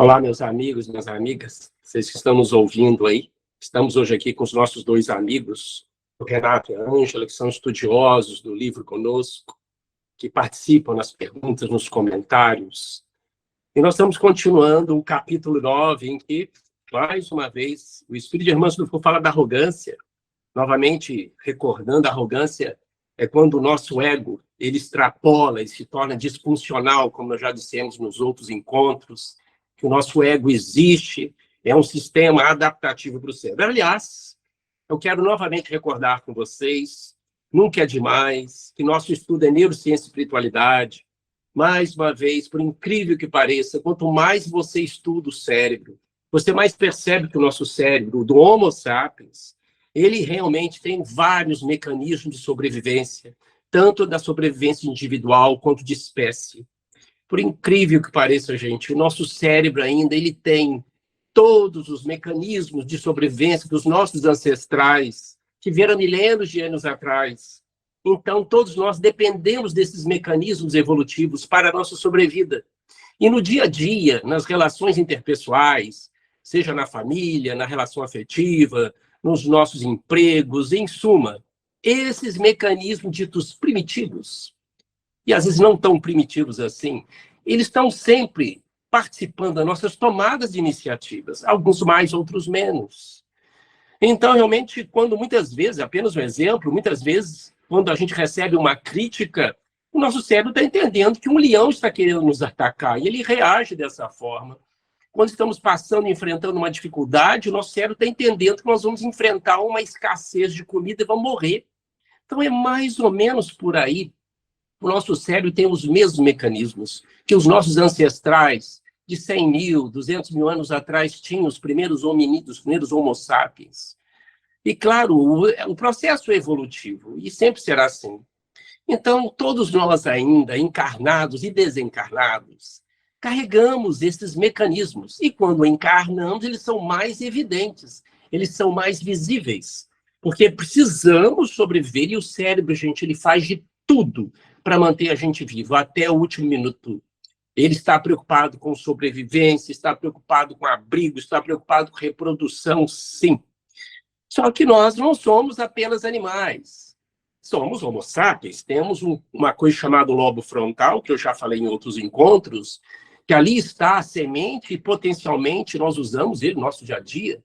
Olá, meus amigos, minhas amigas, vocês que estão nos ouvindo aí. Estamos hoje aqui com os nossos dois amigos, o Renato e a Ângela, que são estudiosos do livro conosco, que participam nas perguntas, nos comentários. E nós estamos continuando o capítulo 9, em que, mais uma vez, o Espírito de Irmãos Dufour fala da arrogância. Novamente, recordando, a arrogância é quando o nosso ego ele extrapola e se torna disfuncional, como nós já dissemos nos outros encontros, que o nosso ego existe, é um sistema adaptativo para o cérebro. Aliás, eu quero novamente recordar com vocês, nunca é demais, que nosso estudo é neurociência e espiritualidade. Mais uma vez, por incrível que pareça, quanto mais você estuda o cérebro, você mais percebe que o nosso cérebro, do Homo sapiens, ele realmente tem vários mecanismos de sobrevivência, tanto da sobrevivência individual quanto de espécie. Por incrível que pareça, gente, o nosso cérebro ainda ele tem todos os mecanismos de sobrevivência dos nossos ancestrais, que vieram milênios de anos atrás. Então, todos nós dependemos desses mecanismos evolutivos para a nossa sobrevida. E no dia a dia, nas relações interpessoais, seja na família, na relação afetiva, nos nossos empregos, em suma, esses mecanismos ditos primitivos, e às vezes não tão primitivos assim, eles estão sempre participando das nossas tomadas de iniciativas, alguns mais, outros menos. Então, realmente, quando muitas vezes, apenas um exemplo, muitas vezes, quando a gente recebe uma crítica, o nosso cérebro está entendendo que um leão está querendo nos atacar, e ele reage dessa forma. Quando estamos passando, enfrentando uma dificuldade, o nosso cérebro está entendendo que nós vamos enfrentar uma escassez de comida e vamos morrer. Então, é mais ou menos por aí. O nosso cérebro tem os mesmos mecanismos que os nossos ancestrais de 100 mil, 200 mil anos atrás tinham, os primeiros hominídeos, os primeiros homo sapiens. E, claro, o processo é evolutivo, e sempre será assim. Então, todos nós ainda, encarnados e desencarnados, carregamos esses mecanismos. E quando encarnamos, eles são mais evidentes, eles são mais visíveis. Porque precisamos sobreviver, e o cérebro, gente, ele faz de tudo para manter a gente vivo, até o último minuto. Ele está preocupado com sobrevivência, está preocupado com abrigo, está preocupado com reprodução, sim. Só que nós não somos apenas animais. Somos homo sapiens, temos uma coisa chamada lobo frontal, que eu já falei em outros encontros, que ali está a semente e potencialmente nós usamos ele no nosso dia a dia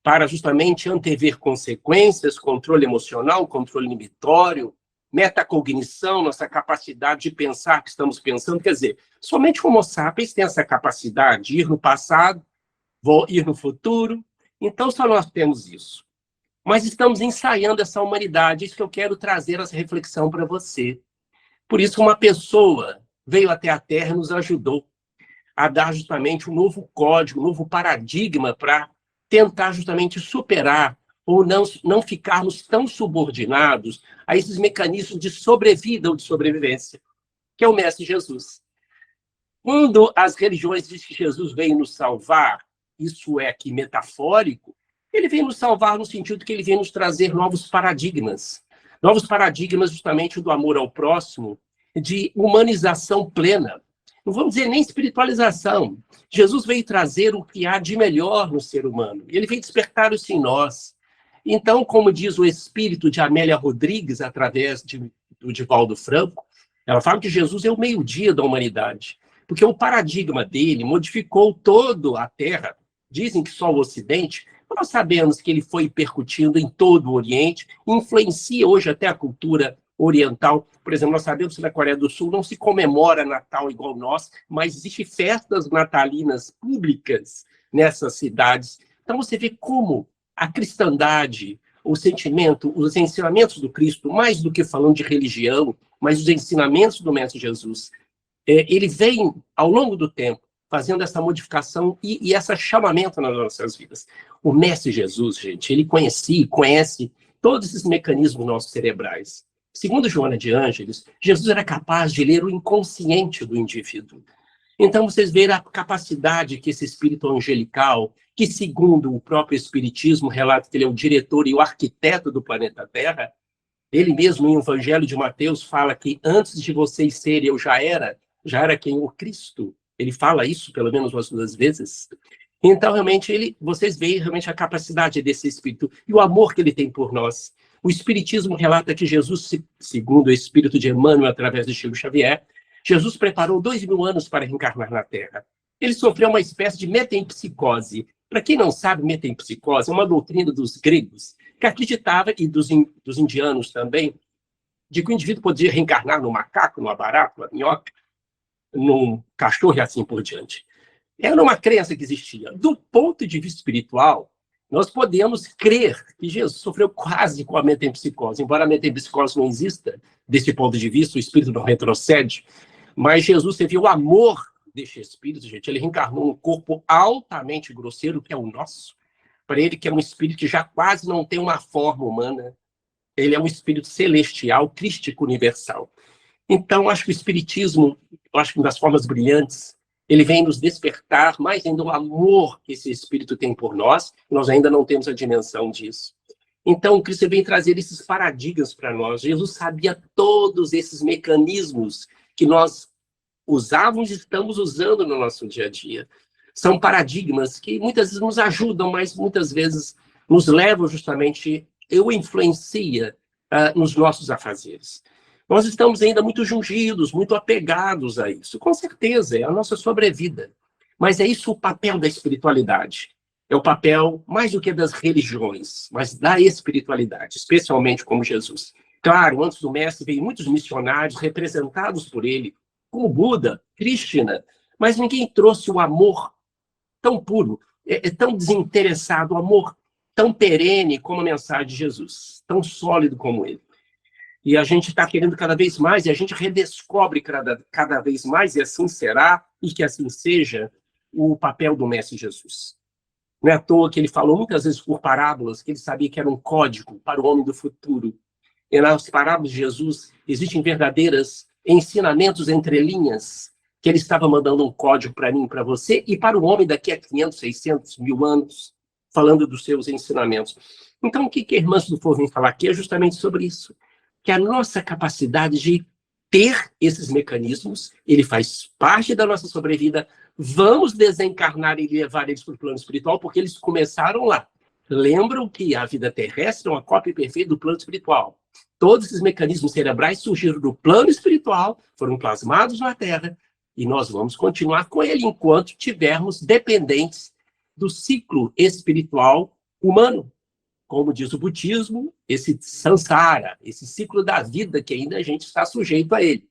para justamente antever consequências, controle emocional, controle inibitório, metacognição, nossa capacidade de pensar que estamos pensando. Quer dizer, somente o Homo sapiens tem essa capacidade de ir no passado, ir no futuro. Então, só nós temos isso. Mas estamos ensaiando essa humanidade, isso que eu quero trazer essa reflexão para você. Por isso, uma pessoa veio até a Terra e nos ajudou a dar justamente um novo código, um novo paradigma para tentar justamente superar ou não ficarmos tão subordinados a esses mecanismos de sobrevida ou de sobrevivência, que é o Mestre Jesus. Quando as religiões dizem que Jesus veio nos salvar, isso é aqui metafórico, ele vem nos salvar no sentido que ele vem nos trazer novos paradigmas justamente do amor ao próximo, de humanização plena. Não vamos dizer nem espiritualização. Jesus veio trazer o que há de melhor no ser humano. Ele veio despertar isso em nós. Então, como diz o espírito de Amélia Rodrigues, através do Divaldo Franco, ela fala que Jesus é o meio-dia da humanidade, porque o paradigma dele modificou toda a Terra. Dizem que só o Ocidente, nós sabemos que ele foi percutindo em todo o Oriente, influencia hoje até a cultura oriental. Por exemplo, nós sabemos que na Coreia do Sul não se comemora Natal igual nós, mas existem festas natalinas públicas nessas cidades. Então você vê como a cristandade, o sentimento, os ensinamentos do Cristo, mais do que falando de religião, mas os ensinamentos do Mestre Jesus, ele vem, ao longo do tempo, fazendo essa modificação e esse chamamento nas nossas vidas. O Mestre Jesus, gente, ele conhecia e conhece todos esses mecanismos nossos cerebrais. Segundo Joana de Ângeles, Jesus era capaz de ler o inconsciente do indivíduo. Então, vocês veem a capacidade que esse espírito angelical, que segundo o próprio Espiritismo relata que ele é o diretor e o arquiteto do planeta Terra, ele mesmo, em Evangelho de Mateus, fala que antes de vocês serem, eu já era quem? O Cristo. Ele fala isso pelo menos umas 2 vezes. Então, realmente, vocês veem realmente a capacidade desse Espírito e o amor que ele tem por nós. O Espiritismo relata que Jesus, segundo o Espírito de Emmanuel, através de Chico Xavier, Jesus preparou 2000 anos para reencarnar na Terra. Ele sofreu uma espécie de metempsicose. Para quem não sabe, metempsicose é uma doutrina dos gregos, que acreditava, e dos indianos também, de que o indivíduo podia reencarnar no macaco, numa barata, numa minhoca, num cachorro e assim por diante. Era uma crença que existia. Do ponto de vista espiritual, nós podemos crer que Jesus sofreu quase com a metempsicose. Embora a metempsicose não exista, desse ponto de vista, o espírito não retrocede, mas Jesus teve o amor deste espírito, gente. Ele reencarnou num corpo altamente grosseiro, que é o nosso. Para ele, que é um espírito que já quase não tem uma forma humana. Ele é um espírito celestial, crístico, universal. Então, acho que o espiritismo, acho que uma das formas brilhantes, ele vem nos despertar mais ainda o amor que esse espírito tem por nós, nós ainda não temos a dimensão disso. Então, o Cristo vem trazer esses paradigmas para nós. Jesus sabia todos esses mecanismos que nós usávamos e estamos usando no nosso dia a dia. São paradigmas que muitas vezes nos ajudam, mas muitas vezes nos levam justamente, influencia nos nossos afazeres. Nós estamos ainda muito jungidos, muito apegados a isso. Com certeza, é a nossa sobrevida. Mas é isso o papel da espiritualidade. É o papel, mais do que das religiões, mas da espiritualidade, especialmente como Jesus. Claro, antes do Mestre, veio muitos missionários representados por ele, como Buda, Krishna, mas ninguém trouxe o amor tão puro, tão desinteressado, o amor tão perene como a mensagem de Jesus, tão sólido como ele. E a gente está querendo cada vez mais, e a gente redescobre cada vez mais, e assim será, e que assim seja, o papel do Mestre Jesus. Não é à toa que ele falou muitas vezes por parábolas, que ele sabia que era um código para o homem do futuro. E nas parábolas de Jesus existem verdadeiros ensinamentos entre linhas, que ele estava mandando um código para mim, para você, e para o homem daqui a 500, 600, 1000 anos, falando dos seus ensinamentos. Então, o que a irmã do Fogo vem falar aqui é justamente sobre isso. Que a nossa capacidade de ter esses mecanismos, ele faz parte da nossa sobrevida, vamos desencarnar e levar eles para o plano espiritual, porque eles começaram lá. Lembram que a vida terrestre é uma cópia perfeita do plano espiritual. Todos esses mecanismos cerebrais surgiram do plano espiritual, foram plasmados na Terra, e nós vamos continuar com ele enquanto tivermos dependentes do ciclo espiritual humano. Como diz o budismo, esse samsara, esse ciclo da vida que ainda a gente está sujeito a ele.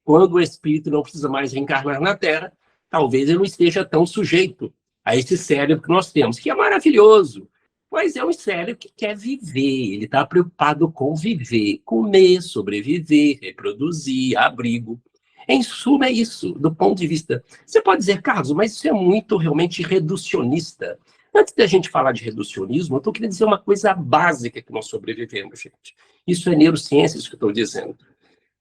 Quando o espírito não precisa mais reencarnar na Terra, talvez ele não esteja tão sujeito a esse cérebro que nós temos, que é maravilhoso, mas é um cérebro que quer viver, ele está preocupado com viver, comer, sobreviver, reproduzir, abrigo. Em suma, é isso, do ponto de vista... Você pode dizer, Carlos, mas isso é muito realmente reducionista. Antes da gente falar de reducionismo, eu estou querendo dizer uma coisa básica que nós sobrevivemos, gente. Isso é neurociência, isso que eu estou dizendo.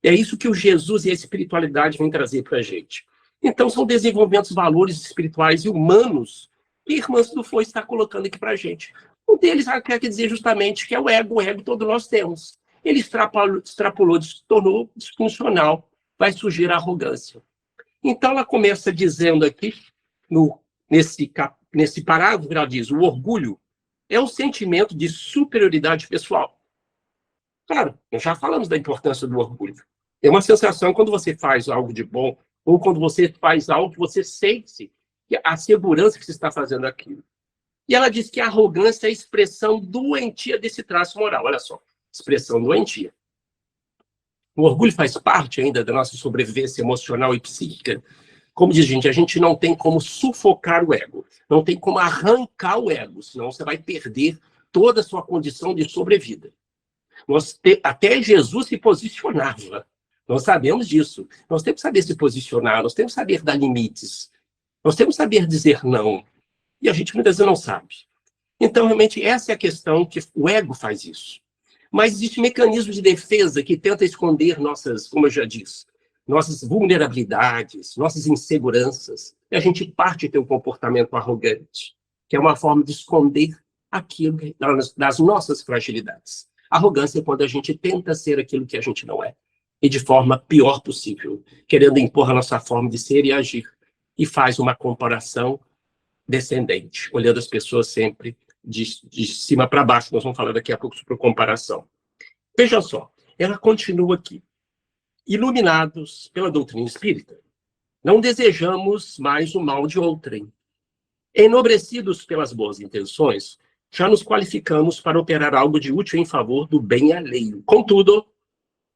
É isso que o Jesus e a espiritualidade vêm trazer para a gente. Então, são desenvolvimentos, valores espirituais e humanos que a Irmã do Fogo está colocando aqui para a gente. Um deles quer dizer justamente que é o ego todos nós temos. Ele extrapolou, se tornou disfuncional, vai surgir a arrogância. Então, ela começa dizendo aqui, nesse parágrafo, ela diz, o orgulho é um sentimento de superioridade pessoal. Claro, nós já falamos da importância do orgulho. É uma sensação quando você faz algo de bom, ou quando você faz algo que você sente a segurança que você está fazendo aquilo. E ela diz que a arrogância é a expressão doentia desse traço moral. Olha só, expressão doentia. O orgulho faz parte ainda da nossa sobrevivência emocional e psíquica. Como diz a gente não tem como sufocar o ego, não tem como arrancar o ego, senão você vai perder toda a sua condição de sobrevida. Até Jesus se posicionava, nós sabemos disso. Nós temos que saber se posicionar, nós temos que saber dar limites, nós temos que saber dizer não, e a gente muitas vezes não sabe. Então, realmente, essa é a questão, que o ego faz isso. Mas existe mecanismo de defesa que tenta esconder nossas, como eu já disse, nossas vulnerabilidades, nossas inseguranças, e a gente parte de ter um comportamento arrogante, que é uma forma de esconder aquilo das nossas fragilidades. Arrogância é quando a gente tenta ser aquilo que a gente não é, e de forma pior possível, querendo impor a nossa forma de ser e agir. e faz uma comparação descendente, olhando as pessoas sempre de cima para baixo. Nós vamos falar daqui a pouco sobre comparação. Veja só, ela continua aqui. Iluminados pela doutrina espírita, não desejamos mais o mal de outrem. Enobrecidos pelas boas intenções, já nos qualificamos para operar algo de útil em favor do bem alheio. Contudo,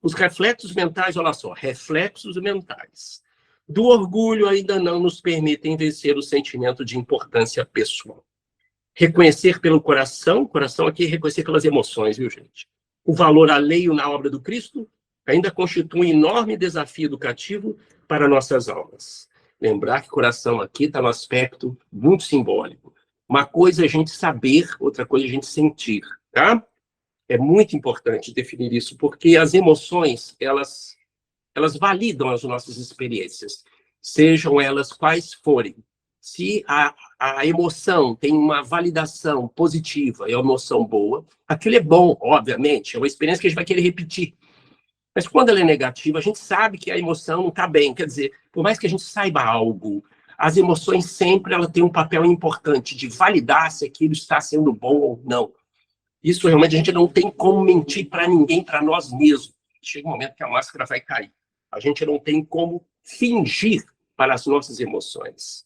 os reflexos mentais, olha só, reflexos mentais do orgulho ainda não nos permitem vencer o sentimento de importância pessoal. Reconhecer pelo coração aqui é reconhecer pelas emoções, viu, gente? O valor alheio na obra do Cristo ainda constitui um enorme desafio educativo para nossas almas. Lembrar que coração aqui está no aspecto muito simbólico. Uma coisa é a gente saber, outra coisa é a gente sentir, tá? É muito importante definir isso, porque as emoções, elas validam as nossas experiências, sejam elas quais forem. Se a emoção tem uma validação positiva, é uma emoção boa, aquilo é bom, obviamente, é uma experiência que a gente vai querer repetir. Mas quando ela é negativa, a gente sabe que a emoção não está bem. Quer dizer, por mais que a gente saiba algo, as emoções sempre ela têm um papel importante de validar se aquilo está sendo bom ou não. Isso realmente a gente não tem como mentir para ninguém, para nós mesmos. Chega um momento que a máscara vai cair. A gente não tem como fingir para as nossas emoções.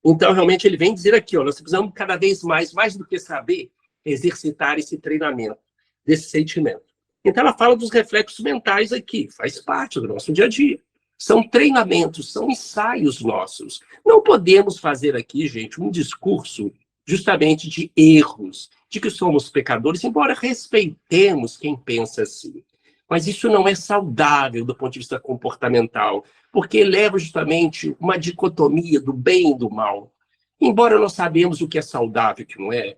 Então, realmente, ele vem dizer aqui, ó, nós precisamos cada vez mais do que saber, exercitar esse treinamento desse sentimento. Então, ela fala dos reflexos mentais aqui, faz parte do nosso dia a dia. São treinamentos, são ensaios nossos. Não podemos fazer aqui, gente, um discurso justamente de erros, de que somos pecadores, embora respeitemos quem pensa assim. Mas isso não é saudável do ponto de vista comportamental, porque leva justamente uma dicotomia do bem e do mal. Embora nós sabemos o que é saudável e o que não é,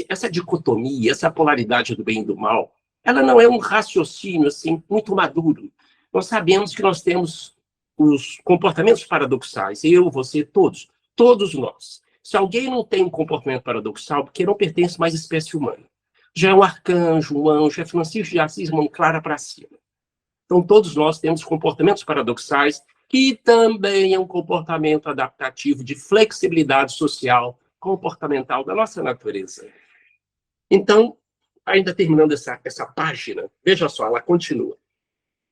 essa dicotomia, essa polaridade do bem e do mal, ela não é um raciocínio assim muito maduro. Nós sabemos que nós temos os comportamentos paradoxais, eu, você, todos nós. Se alguém não tem um comportamento paradoxal, porque não pertence mais à espécie humana. Já é um arcanjo, um anjo, é Francisco de Assis, mão clara para cima. Então, todos nós temos comportamentos paradoxais, que também é um comportamento adaptativo de flexibilidade social, comportamental da nossa natureza. Então, ainda terminando essa página, veja só, ela continua.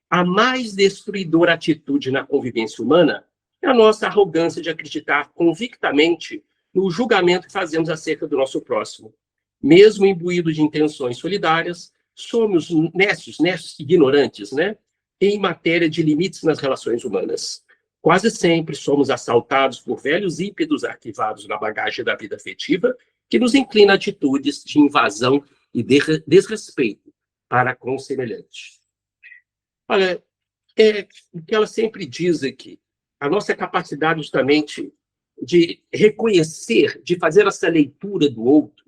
A mais destruidora atitude na convivência humana é a nossa arrogância de acreditar convictamente no julgamento que fazemos acerca do nosso próximo. Mesmo imbuído de intenções solidárias, somos nessos ignorantes, né? Em matéria de limites nas relações humanas. Quase sempre somos assaltados por velhos ímpetos arquivados na bagagem da vida afetiva, que nos inclina a atitudes de invasão e desrespeito para com o semelhante. Olha, o que ela sempre diz aqui, a nossa capacidade justamente de reconhecer, de fazer essa leitura do outro,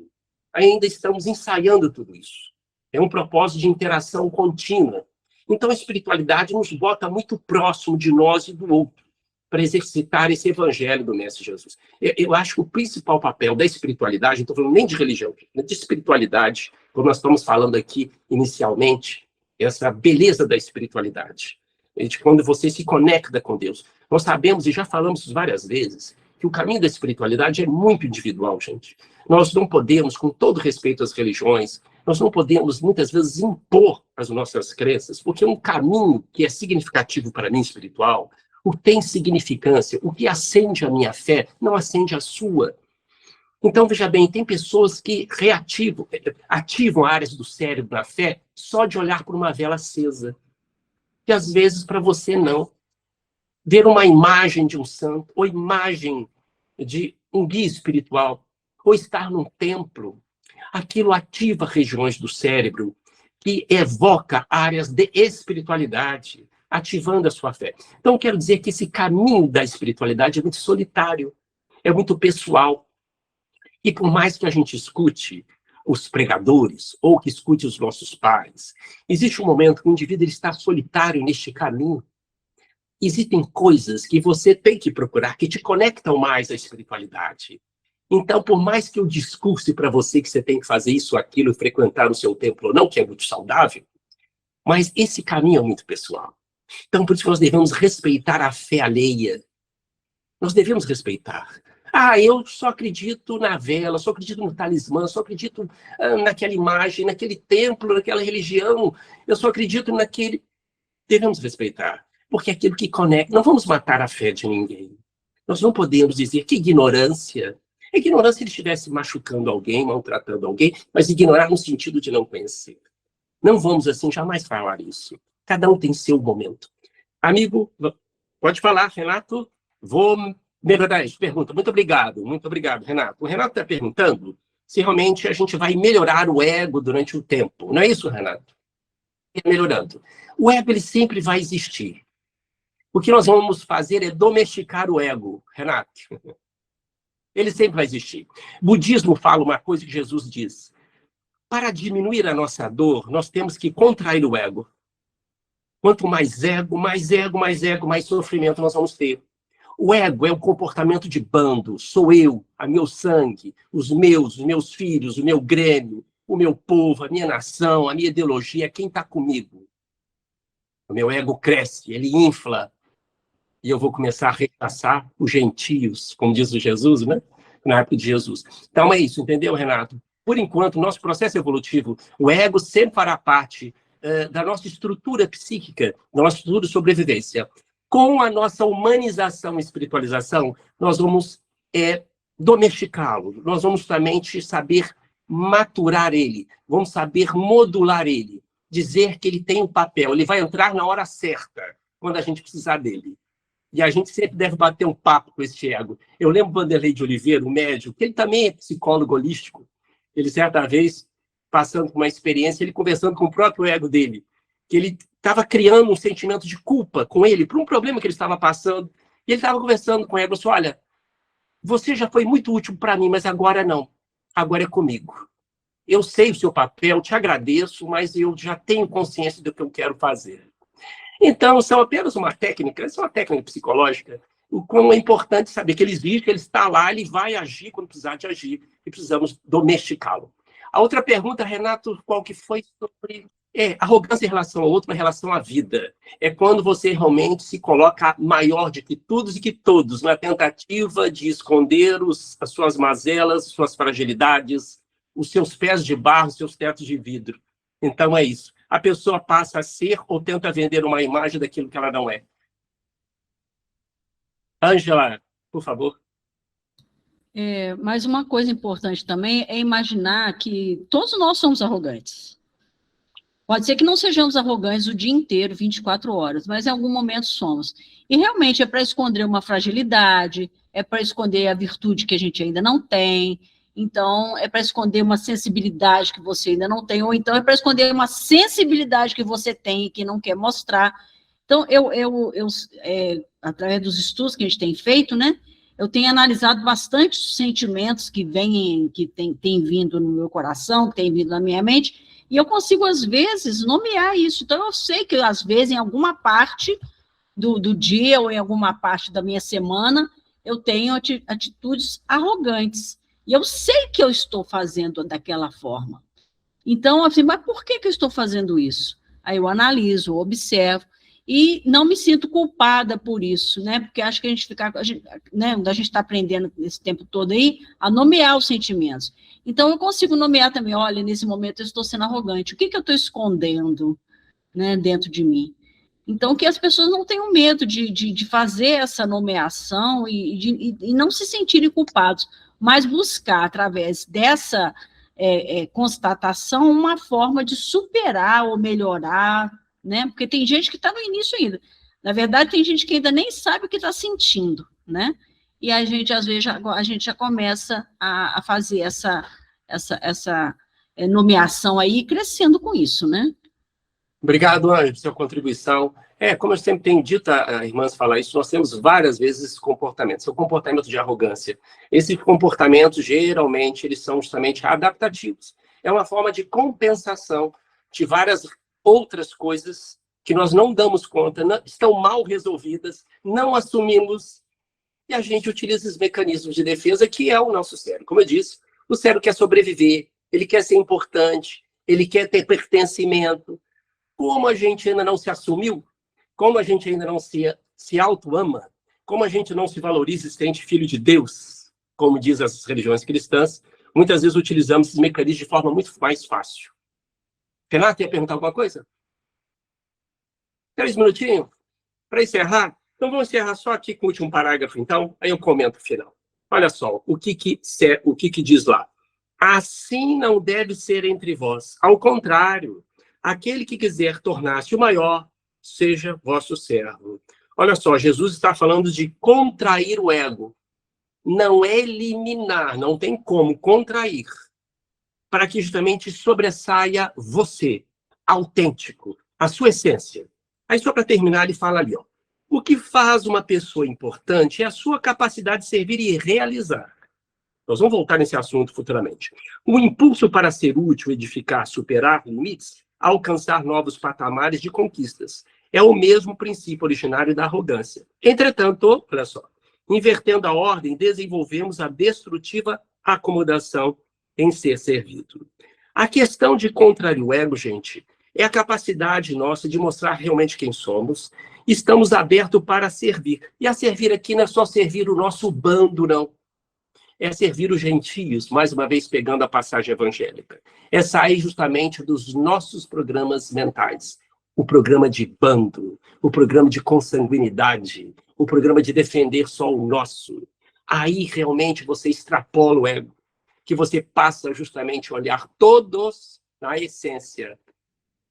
ainda estamos ensaiando tudo isso. É um propósito de interação contínua. Então, a espiritualidade nos bota muito próximo de nós e do outro, para exercitar esse evangelho do Mestre Jesus. Eu acho que o principal papel da espiritualidade, não estou falando nem de religião, de espiritualidade, como nós estamos falando aqui inicialmente, essa beleza da espiritualidade, de quando você se conecta com Deus. Nós sabemos, e já falamos várias vezes, que o caminho da espiritualidade é muito individual, gente. Nós não podemos, com todo respeito às religiões, nós não podemos, muitas vezes, impor as nossas crenças, porque um caminho que é significativo para mim espiritual, o que tem significância, o que acende a minha fé, não acende a sua. Então, veja bem, tem pessoas que ativam áreas do cérebro da fé só de olhar por uma vela acesa. Que às vezes para você não. Ver uma imagem de um santo, ou imagem de um guia espiritual, ou estar num templo, aquilo ativa regiões do cérebro que evoca áreas de espiritualidade, ativando a sua fé. Então, quero dizer que esse caminho da espiritualidade é muito solitário, é muito pessoal. E por mais que a gente escute os pregadores, ou que escute os nossos pais, existe um momento que o indivíduo ele está solitário neste caminho. Existem coisas que você tem que procurar, que te conectam mais à espiritualidade. Então, por mais que eu discurse para você que você tem que fazer isso, aquilo, frequentar o seu templo ou não, que é muito saudável, mas esse caminho é muito pessoal. Então, por isso que nós devemos respeitar a fé alheia. Nós devemos respeitar. Ah, eu só acredito na vela, só acredito no talismã, só acredito naquela imagem, naquele templo, naquela religião, eu só acredito naquele... Devemos respeitar, porque é aquilo que conecta. Não vamos matar a fé de ninguém. Nós não podemos dizer que ignorância. A ignorância se ele estivesse machucando alguém, maltratando alguém, mas ignorar no sentido de não conhecer. Não vamos, assim, jamais falar isso. Cada um tem seu momento. Amigo, pode falar, Renato. Vou melhorar isso. Pergunta. Muito obrigado, Renato. O Renato está perguntando se realmente a gente vai melhorar o ego durante o tempo. Não é isso, Renato? Melhorando. O ego, ele sempre vai existir. O que nós vamos fazer é domesticar o ego, Renato. Ele sempre vai existir. O budismo fala uma coisa que Jesus diz. Para diminuir a nossa dor, nós temos que contrair o ego. Quanto mais ego, mais sofrimento nós vamos ter. O ego é um comportamento de bando. Sou eu, a meu sangue, os meus filhos, o meu grêmio, o meu povo, a minha nação, a minha ideologia, quem está comigo. O meu ego cresce, ele infla. E eu vou começar a rechaçar os gentios, como diz o Jesus, né? Na época de Jesus. Então é isso, entendeu, Renato? Por enquanto, nosso processo evolutivo, o ego sempre fará parte da nossa estrutura psíquica, da nossa estrutura de sobrevivência. Com a nossa humanização e espiritualização, nós vamos domesticá-lo, nós vamos somente saber maturar ele, vamos saber modular ele, dizer que ele tem um papel, ele vai entrar na hora certa, quando a gente precisar dele. E a gente sempre deve bater um papo com esse ego. Eu lembro Vanderlei de Oliveira, um médico, que ele também é psicólogo holístico. Ele, certa vez, passando por uma experiência, ele conversando com o próprio ego dele, que ele estava criando um sentimento de culpa com ele, por um problema que ele estava passando. E ele estava conversando com o ego, assim, olha, você já foi muito útil para mim, mas agora não. Agora é comigo. Eu sei o seu papel, te agradeço, mas eu já tenho consciência do que eu quero fazer. Então, são apenas uma técnica psicológica, o quão é importante saber que ele existe, que ele está lá, ele vai agir quando precisar de agir, e precisamos domesticá-lo. A outra pergunta, Renato, qual que foi sobre... arrogância em relação ao outro, em relação à vida. É quando você realmente se coloca maior de que todos e que todos, na tentativa de esconder as suas mazelas, suas fragilidades, os seus pés de barro, os seus tetos de vidro. Então, é isso. A pessoa passa a ser ou tenta vender uma imagem daquilo que ela não é. Ângela, por favor. Mas uma coisa importante também é imaginar que todos nós somos arrogantes. Pode ser que não sejamos arrogantes o dia inteiro, 24 horas, mas em algum momento somos. E realmente é para esconder uma fragilidade, é para esconder a virtude que a gente ainda não tem, então é para esconder uma sensibilidade que você ainda não tem, ou então é para esconder uma sensibilidade que você tem e que não quer mostrar. Então, através dos estudos que a gente tem feito, né, eu tenho analisado bastante os sentimentos que têm vindo no meu coração, que têm vindo na minha mente, e eu consigo, às vezes, nomear isso. Então, eu sei que, às vezes, em alguma parte do dia ou em alguma parte da minha semana, eu tenho atitudes arrogantes. E eu sei que eu estou fazendo daquela forma. Então, assim, mas por que eu estou fazendo isso? Aí eu analiso, observo, e não me sinto culpada por isso, né? Porque acho que a gente está aprendendo esse tempo todo aí a nomear os sentimentos. Então, eu consigo nomear também, olha, nesse momento eu estou sendo arrogante. O que eu estou escondendo, né, dentro de mim? Então, que as pessoas não tenham medo de fazer essa nomeação e não se sentirem culpados, mas buscar, através dessa constatação, uma forma de superar ou melhorar, né? Porque tem gente que está no início ainda. Na verdade, tem gente que ainda nem sabe o que está sentindo, né? E a gente, às vezes, a gente já começa a fazer essa nomeação aí, crescendo com isso, né? Obrigado, Anjo, por sua contribuição. Como eu sempre tenho dito, a irmãs falar isso, nós temos várias vezes esse comportamento, são comportamentos de arrogância. Esses comportamentos, geralmente, eles são justamente adaptativos. É uma forma de compensação de várias outras coisas que nós não damos conta, estão mal resolvidas, não assumimos, e a gente utiliza esses mecanismos de defesa, que é o nosso cérebro. Como eu disse, o cérebro quer sobreviver, ele quer ser importante, ele quer ter pertencimento. Como a gente ainda não se assumiu, como a gente ainda não se auto-ama, como a gente não se valoriza e se sente filho de Deus, como diz as religiões cristãs, muitas vezes utilizamos esses mecanismos de forma muito mais fácil. Renato, ia perguntar alguma coisa? 3 minutinhos para encerrar? Então, vamos encerrar só aqui com o último parágrafo, então, aí eu comento o final. Olha só, o que diz lá? Assim não deve ser entre vós. Ao contrário, aquele que quiser tornar-se o maior, seja vosso servo. Olha só, Jesus está falando de contrair o ego. Não é eliminar, não tem como contrair. Para que justamente sobressaia você, autêntico, a sua essência. Aí, só para terminar, ele fala ali, ó. O que faz uma pessoa importante é a sua capacidade de servir e realizar. Nós vamos voltar nesse assunto futuramente. O impulso para ser útil, edificar, superar limites, alcançar novos patamares de conquistas. É o mesmo princípio originário da arrogância. Entretanto, olha só, invertendo a ordem, desenvolvemos a destrutiva acomodação em ser servido. A questão de contrariar o ego, gente, é a capacidade nossa de mostrar realmente quem somos. Estamos abertos para servir. E a servir aqui não é só servir o nosso bando, não. É servir os gentios, mais uma vez pegando a passagem evangélica. É sair justamente dos nossos programas mentais. O programa de bando, o programa de consanguinidade, o programa de defender só o nosso. Aí realmente você extrapola o ego, que você passa justamente a olhar todos na essência,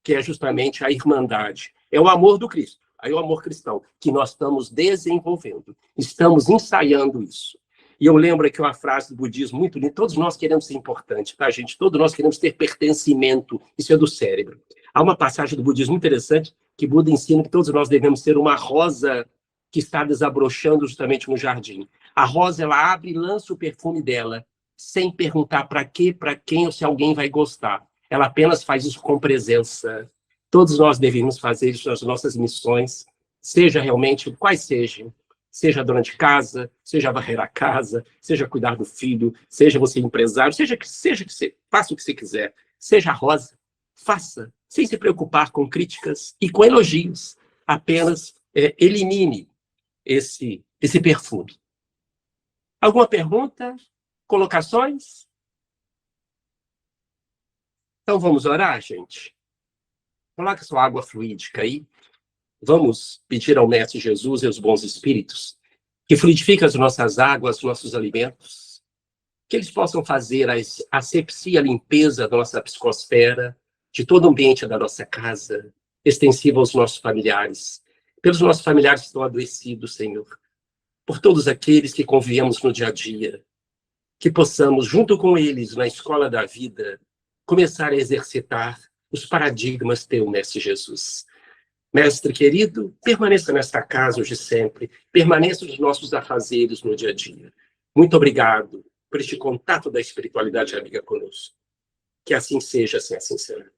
que é justamente a irmandade. É o amor do Cristo, aí o amor cristão, que nós estamos desenvolvendo, estamos ensaiando isso. E eu lembro aqui uma frase do budismo muito linda, todos nós queremos ser importantes, tá, gente? Todos nós queremos ter pertencimento, isso é do cérebro. Há uma passagem do budismo muito interessante, que Buda ensina que todos nós devemos ser uma rosa que está desabrochando justamente no jardim. A rosa, ela abre e lança o perfume dela, sem perguntar para quê, para quem ou se alguém vai gostar. Ela apenas faz isso com presença. Todos nós devemos fazer isso nas nossas missões, seja realmente, quais sejam. Seja dona de casa, seja varrer a casa, seja cuidar do filho, seja você empresário, seja que você faça o que você quiser. Seja rosa, faça, sem se preocupar com críticas e com elogios. Apenas elimine esse perfume. Alguma pergunta? Colocações? Então vamos orar, gente? Coloca sua água fluídica aí. Vamos pedir ao Mestre Jesus e aos bons espíritos que fluidifiquem as nossas águas, os nossos alimentos, que eles possam fazer a asepsia, a limpeza da nossa psicosfera, de todo o ambiente da nossa casa, extensiva aos nossos familiares, pelos nossos familiares que estão adoecidos, Senhor, por todos aqueles que convivemos no dia a dia, que possamos, junto com eles, na escola da vida, começar a exercitar os paradigmas teu, Mestre Jesus. Mestre querido, permaneça nesta casa hoje e sempre, permaneça nos nossos afazeres no dia a dia. Muito obrigado por este contato da espiritualidade amiga conosco. Que assim seja, assim será.